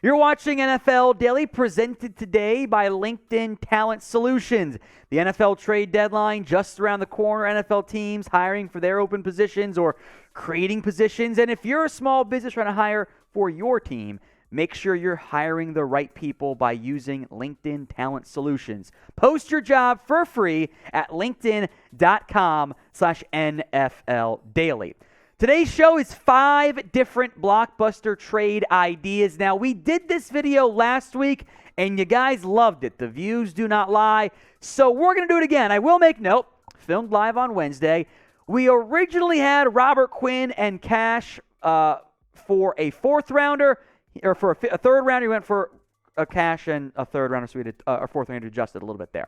You're watching NFL Daily, presented today by LinkedIn Talent Solutions. The NFL trade deadline just around the corner. NFL teams hiring for their open positions or creating positions. And if you're a small business trying to hire for your team, make sure you're hiring the right people by using LinkedIn Talent Solutions. Post your job for free at linkedin.com/NFL Daily. Today's show is 5 different blockbuster trade ideas. Now, we did this video last week, and you guys loved it. The views do not lie. So we're going to do it again. I will make note, filmed live on Wednesday. We originally had Robert Quinn and Cash for a fourth rounder, or for a third rounder. We went for a Cash and a third rounder, so we did our fourth rounder adjusted a little bit there.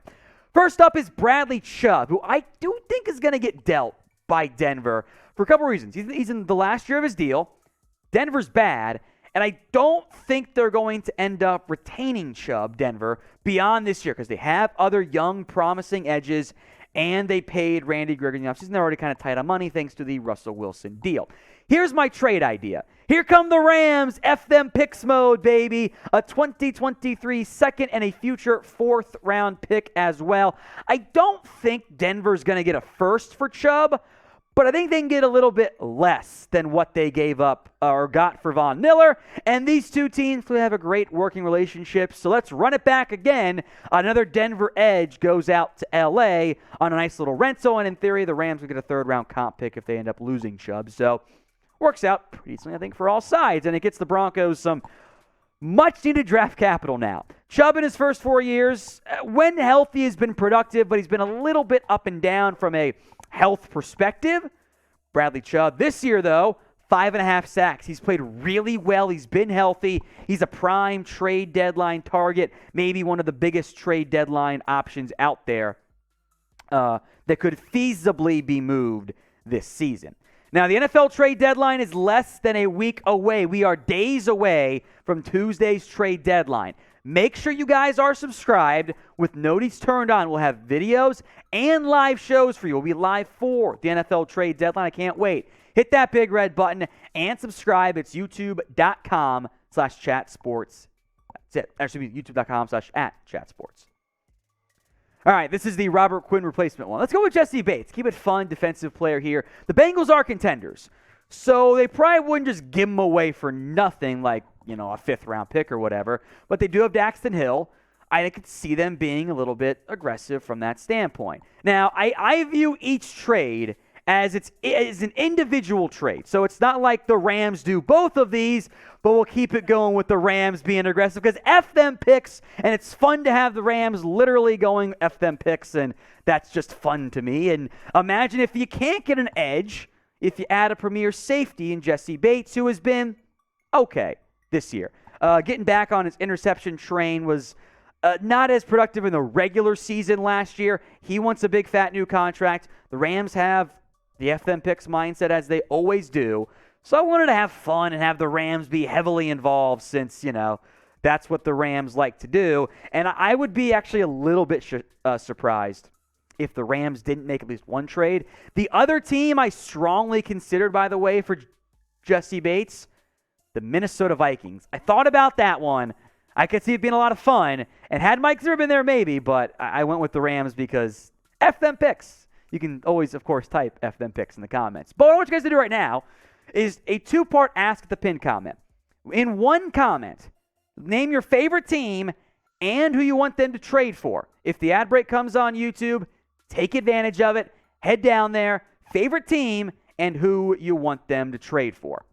First up is Bradley Chubb, who I do think is going to get dealt by Denver for a couple reasons. He's in the last year of his deal. Denver's bad, and I don't think they're going to end up retaining Chubb, Denver, beyond this year because they have other young, promising edges, and they paid Randy Gregory in the offseason. They're already kind of tight on money thanks to the Russell Wilson deal. Here's my trade idea. Here come the Rams, F them picks mode, baby. A 2023 second and a future fourth round pick as well. I don't think Denver's going to get a first for Chubb, but I think they can get a little bit less than what they gave up or got for Von Miller. And these two teams will have a great working relationship. So let's run it back again. Another Denver edge goes out to L.A. on a nice little rental. And in theory, the Rams will get a third-round comp pick if they end up losing Chubb. So works out pretty decently, I think, for all sides. And it gets the Broncos some much-needed draft capital now. Chubb in his first 4 years, when healthy, has been productive, but he's been a little bit up and down from a health perspective. Bradley Chubb this year, though, 5.5 sacks. He's played really well. He's been healthy. He's a prime trade deadline target, maybe one of the biggest trade deadline options out there that could feasibly be moved this season. Now, the NFL trade deadline is less than a week away. We are days away from Tuesday's trade deadline. Make sure you guys are subscribed with notice turned on. We'll have videos and live shows for you. We'll be live for the NFL trade deadline. I can't wait. Hit that big red button and subscribe. It's youtube.com/chatsports. That's it. Actually, youtube.com/@chatsports. All right, this is the Robert Quinn replacement one. Let's go with Jessie Bates. Keep it fun, defensive player here. The Bengals are contenders, so they probably wouldn't just give him away for nothing like, a fifth-round pick or whatever. But they do have Daxton Hill. I could see them being a little bit aggressive from that standpoint. Now, I view each trade as an individual trade. So it's not like the Rams do both of these, but we'll keep it going with the Rams being aggressive because F them picks, and it's fun to have the Rams literally going F them picks, and that's just fun to me. And imagine if you can't get an edge, if you add a premier safety in Jessie Bates, who has been okay this year. Getting back on his interception train was not as productive in the regular season last year. He wants a big, fat new contract. The Rams have the F them picks mindset, as they always do. So I wanted to have fun and have the Rams be heavily involved since, that's what the Rams like to do. And I would be actually a little bit surprised if the Rams didn't make at least one trade. The other team I strongly considered, by the way, for Jessie Bates, the Minnesota Vikings. I thought about that one. I could see it being a lot of fun. And had Mike Zimmer been there, maybe, but I went with the Rams because F them picks. You can always, of course, type F them picks in the comments. But what I want you guys to do right now is a 2-part Ask the Pin comment. In one comment, name your favorite team and who you want them to trade for. If the ad break comes on YouTube, take advantage of it. Head down there, favorite team, and who you want them to trade for.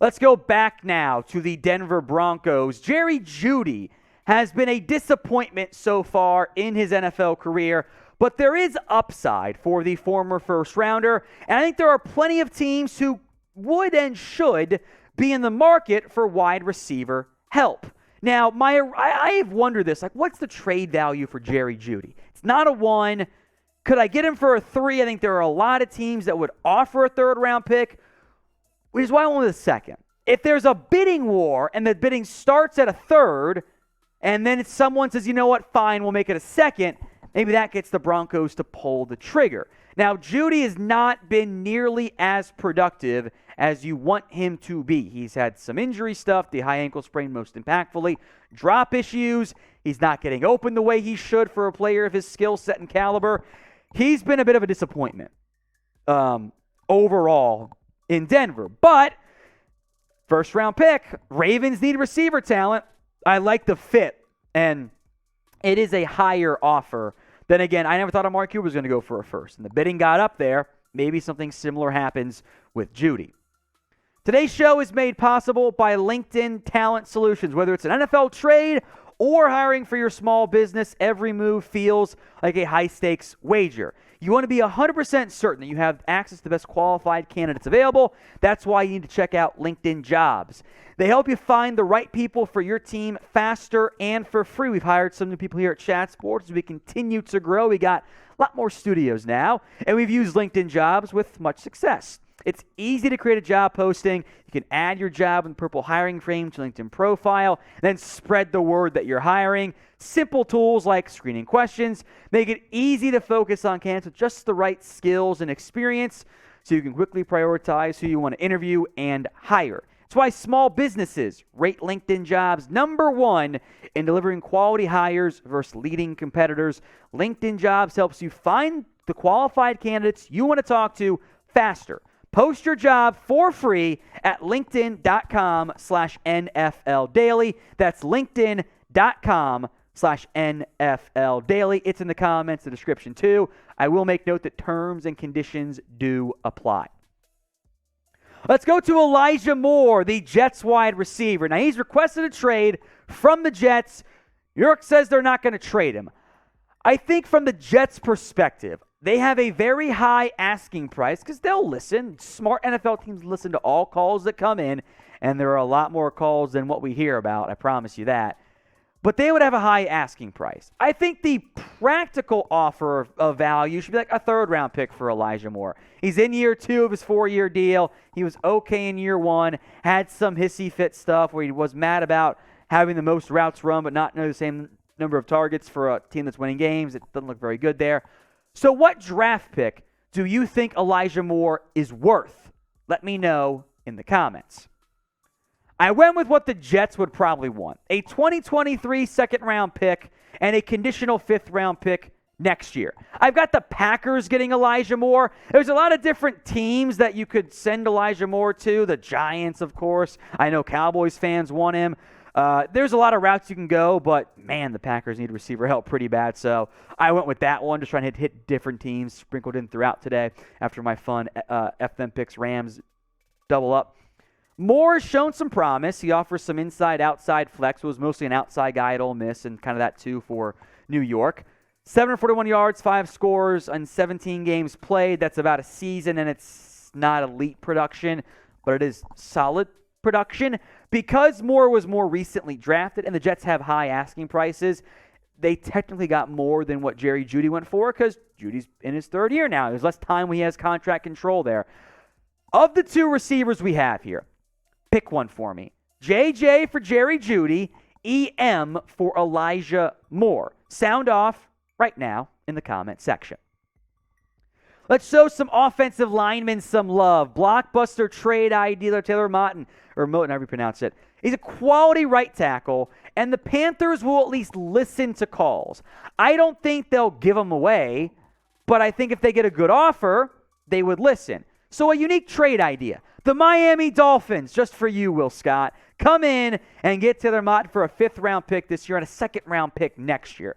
Let's go back now to the Denver Broncos. Jerry Jeudy has been a disappointment so far in his NFL career, but there is upside for the former first-rounder, and I think there are plenty of teams who would and should be in the market for wide receiver help. Now, I have wondered this, what's the trade value for Jerry Jeudy? It's not a 1. Could I get him for a 3? I think there are a lot of teams that would offer a third-round pick, which is why I went with a second. If there's a bidding war and the bidding starts at a third, and then someone says, you know what, fine, we'll make it a second, maybe that gets the Broncos to pull the trigger. Now, Jeudy has not been nearly as productive as you want him to be. He's had some injury stuff, the high ankle sprain most impactfully, drop issues. He's not getting open the way he should for a player of his skill set and caliber. He's been a bit of a disappointment overall in Denver. But first round pick, Ravens need receiver talent. I like the fit, and it is a higher offer. Then again, I never thought Amari Cooper was going to go for a first, and the bidding got up there. Maybe something similar happens with Jeudy. Today's show is made possible by LinkedIn Talent Solutions. Whether it's an NFL trade or hiring for your small business, every move feels like a high-stakes wager. You want to be 100% certain that you have access to the best qualified candidates available. That's why you need to check out LinkedIn Jobs. They help you find the right people for your team faster and for free. We've hired some new people here at Chat Sports as we continue to grow. We got a lot more studios now, and we've used LinkedIn Jobs with much success. It's easy to create a job posting. You can add your job in the purple hiring frame to LinkedIn profile, then spread the word that you're hiring. Simple tools like screening questions make it easy to focus on candidates with just the right skills and experience so you can quickly prioritize who you want to interview and hire. That's why small businesses rate LinkedIn Jobs #1 in delivering quality hires versus leading competitors. LinkedIn Jobs helps you find the qualified candidates you want to talk to faster. Post your job for free at linkedin.com/NFL Daily. That's linkedin.com/NFL Daily. It's in the comments, the description too. I will make note that terms and conditions do apply. Let's go to Elijah Moore, the Jets wide receiver. Now, he's requested a trade from the Jets. New York says they're not going to trade him. I think from the Jets' perspective, they have a very high asking price because they'll listen. Smart NFL teams listen to all calls that come in, and there are a lot more calls than what we hear about, I promise you that. But they would have a high asking price. I think the practical offer of value should be like a third-round pick for Elijah Moore. He's in year 2 of his 4-year deal. He was okay in year 1, had some hissy fit stuff where he was mad about having the most routes run but not the same number of targets for a team that's winning games. It doesn't look very good there. So what draft pick do you think Elijah Moore is worth? Let me know in the comments. I went with what the Jets would probably want. A 2023 second-round pick and a conditional 5th-round pick next year. I've got the Packers getting Elijah Moore. There's a lot of different teams that you could send Elijah Moore to. The Giants, of course. I know Cowboys fans want him. There's a lot of routes you can go, but, man, the Packers need receiver help pretty bad. So I went with that one, just trying to hit different teams sprinkled in throughout today after my fun F them picks Rams double up. Moore has shown some promise. He offers some inside-outside flex. Was mostly an outside guy at Ole Miss, and kind of that too for New York. 741 yards, 5 scores on 17 games played. That's about a season, and it's not elite production, but it is solid production. Because Moore was more recently drafted, and the Jets have high asking prices, they technically got more than what Jerry Jeudy went for because Judy's in his 3rd year now. There's less time when he has contract control there. Of the 2 receivers we have here, pick one for me. JJ for Jerry Jeudy, EM for Elijah Moore. Sound off right now in the comment section. Let's show some offensive linemen some love. Blockbuster Trade Ideas, Taylor Moton, or Moton, however you pronounce it. He's a quality right tackle, and the Panthers will at least listen to calls. I don't think they'll give him away, but I think if they get a good offer, they would listen. So a unique trade idea. The Miami Dolphins, just for you, Will Scott, come in and get Taylor Moton for a 5th-round pick this year and a 2nd-round pick next year.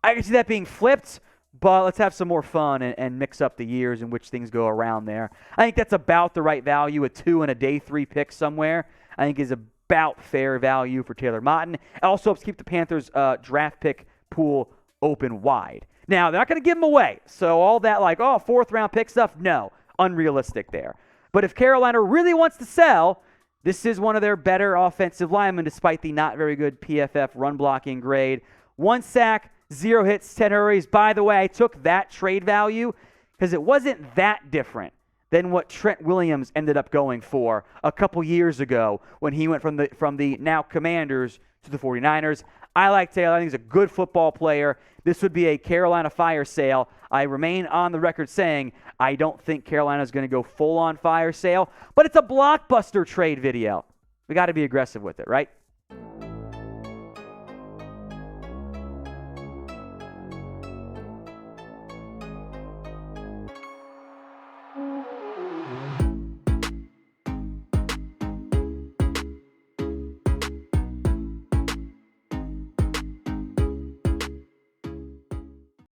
I can see that being flipped, but let's have some more fun and mix up the years in which things go around there. I think that's about the right value. A 2 and a day 3 pick somewhere, I think, is about fair value for Taylor Moton. It also helps keep the Panthers' draft pick pool open wide. Now, they're not going to give them away. So all that 4th-round pick stuff, no, unrealistic there. But if Carolina really wants to sell, this is one of their better offensive linemen despite the not very good PFF run blocking grade. 1 sack, 0 hits, 10 hurries. By the way, I took that trade value because it wasn't that different than what Trent Williams ended up going for a couple years ago when he went from the now Commanders to the 49ers. I like Taylor. I think he's a good football player. This would be a Carolina fire sale. I remain on the record saying I don't think Carolina is going to go full-on fire sale, but it's a blockbuster trade video. We got to be aggressive with it, right?